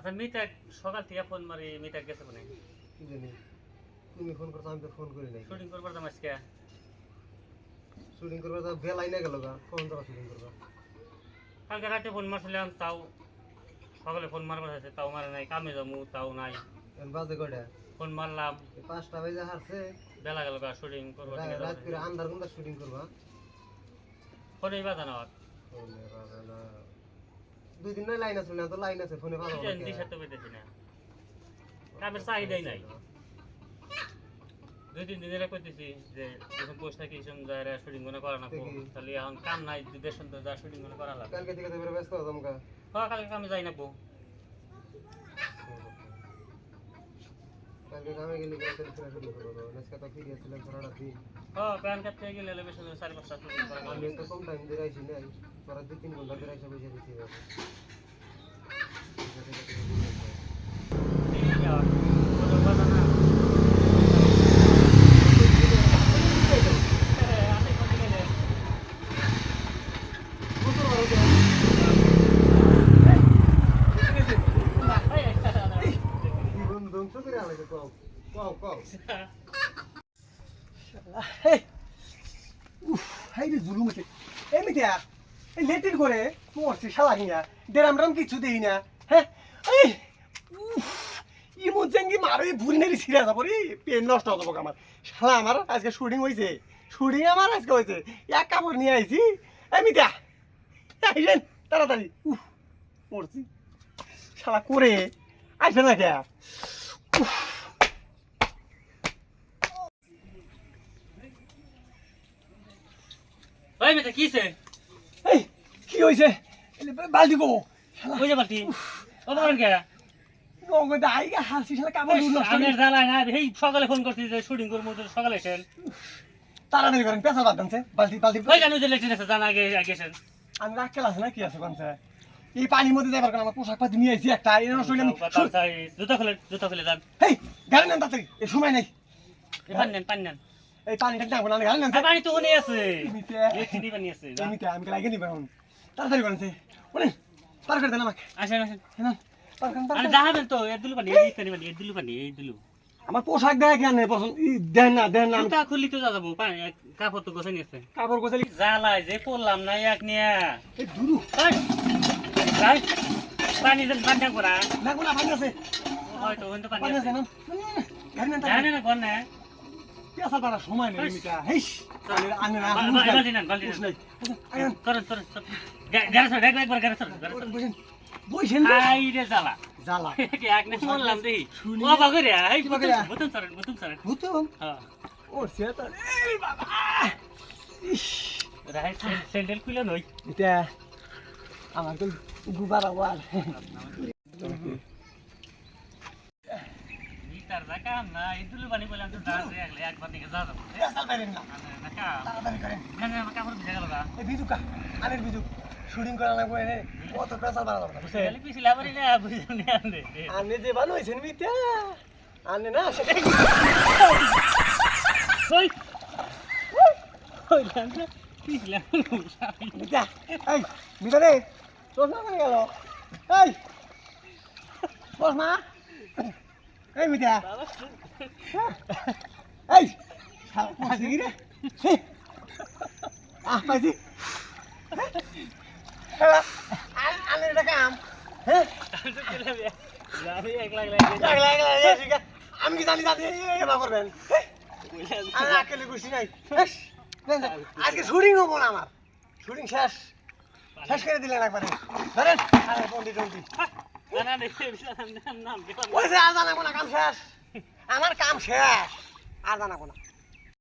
আচ্ছা মিতা সকাল থেকে ফোন মারি মিতা গেছে কোনে কি জানি তুমি ফোন করছো আমি তো ফোন করি নাই শুটিং করবার দাম আজকে শুটিং করবা তো বেলাই না গেল গা ফোন তো শুটিং করবা কালকে রাতে ফোন মারছিলাম তাও সকালে ফোন মারবার আছে তাও মারে নাই কামে যাবো তাও নাই এখন বাজে কয়টা ফোন মারলাম 5টা বাজে হারছে বেলা গেল গা শুটিং করবো রাত করে আন্ধার কোনটা শুটিং করবা ফোনেই বাজানো আর ফোনে বাজে না 2 দিন নয় লাইন আছে না তো লাইন আছে ফোনে বাজাবো না দিশা তো পেতেছি না কামের চাহিদাই নাই 2-3 দিন এরা কইতেছি যে যখন বসে থাকি এই সময় যায় শুটিং মনে করা না তাহলে এখন কাম নাই দেশের তো যা শুটিং মনে করা লাগে কালকে থেকে তোমরা ব্যস্ত হও তোমরা হ্যাঁ কালকে কামে যাই না বউ কালকে কামে গেলে রাতে শুটিং করবো আজকে তো ফ্রি আছিলাম সারাটা দিন হ্যাঁ প্যান কাটতে গেলে বেশি 4-5টা শুটিং করা আমি তো কম টাইম দিয়ে আইছি নাই পরে 2-3 ঘন্টা ধরে আইসা বসে দিছি ধ্বংস করে আলাদা কও কও কও Hey! Uff, hey, this zulum আছে এই মিটিয়া এই লেটির করে পড়ছে শালা হিয়া দেরামরাম কিছু দেই না হ্যাঁ এই উফ ইমো জেঙ্গি মারে ভুরি নেরি সিরা যাব রে পেন নষ্ট হয়ে যাবো আমার শালা আমার আজকে শুটিং হইছে শুটিং আমার আজকে হইছে এক কাপড় নিয়ে আইছি এই মিটিয়া আইছেন তাড়াতাড়ি উফ পড়ছি শালা করে আইছে না কে উফ ওই মেয়ে কিছে এই কি হইছে বালতি কো ওই যে বালতি ও বলেন কে ওগো দাই হাসি শালা কাপড় নষ্ট আনের জ্বালা না এই সকালে ফোন করতে যে শুটিং করব তো সকালে এসেন তাড়াতাড়ি করেন পেছাল বাদ দেনছে বালতি বালতি ওই জানো যে লেটেন আছে জানা আগে গেছেন আমি রাখকেল আছে না কি আছে কোনছে এই পানির মধ্যে যাবার কারণে আমার পোশাক পাতি নিয়ে আইছি একটা এই নষ্ট হইলাম জুতা খুলে যান হেই গাড়ি নেন তাড়াতাড়ি এই সময় নাই এই পান নেন এই পানিটা ডাকবো না গাড়ি নেন পানি তো উনি আছে এমিতে এই চিনি পানি আছে এমিতে আমি লাগে নিব এখন তাড়াতাড়ি করেন ওরে পার করে দেন আমাকে আসেন আসেন না পার করেন আরে যাবেন তো এই দুলু পানি এই পানি এই দুলু আমার পোশাক দেয় কেন পছন্দ দেন না জুতা খুলি তো যাবো পানি কাপড় তো গোছানি আছে কাপড় গোছালি জ্বালায় যে পড়লাম না এক নিয়া এই দুরু পানি দেন পানি করা না কোনা পানি আছে হয়তো ওখানে পানি পানি আছে আছে না গাড়ি নেন জানে না কোন না পেশা পারা সময় নেই এমিতে হেই আনে না বালতি নেন আইন করেন গাড়ি সর একবার গাড়ি সর বসেন বসেন আই রে জ্বালা জ্বালা এক নে শুনলাম দেই শুনি ও বাগরে এই কি বাগরে? বুতুন সরেন ভূতম হ্যাঁ ওর সেটা এই বাবা ইস রাই স্যান্ডেল খুলে নই এটা আমার তো গুবার আওয়াজ তার জায়গা না ইদুল বানি বললাম তো দাঁড় রে আগলে একবার দিকে যা যাবো পেশাল বাইরেন না না কা তাড়াতাড়ি করেন না কাপড় ভিজে গেল গা এই বিজুকা আনের বিজু শুটিং করা লাগবে রে কত পেশাল বাড়া লাগবে বুঝছেন খালি পিছি লাবরি না বুঝুনি আনদে আনে যে ভালো হইছেন মিতা আনে না সেটা ওই ওই লান্দা পিছি লাবরি মিতা এই মিতা রে তোর না গেল এই বস মা এই মিতা এই শালা পাশে গিরে পাইছি আনে এটা কাম হ্যাঁ লাবরি এক লাগ আমি কি জানি এবার করবেন আমি আকেলে খুশি নাই আজকে শুটিং হবো না আমার শুটিং শেষ করে দিলেন একবারে ধরেন টন্টি না দেখে নাম ওই যে আর জানাবো না কাম শেষ আমার কাম শেষ আর জানাবো না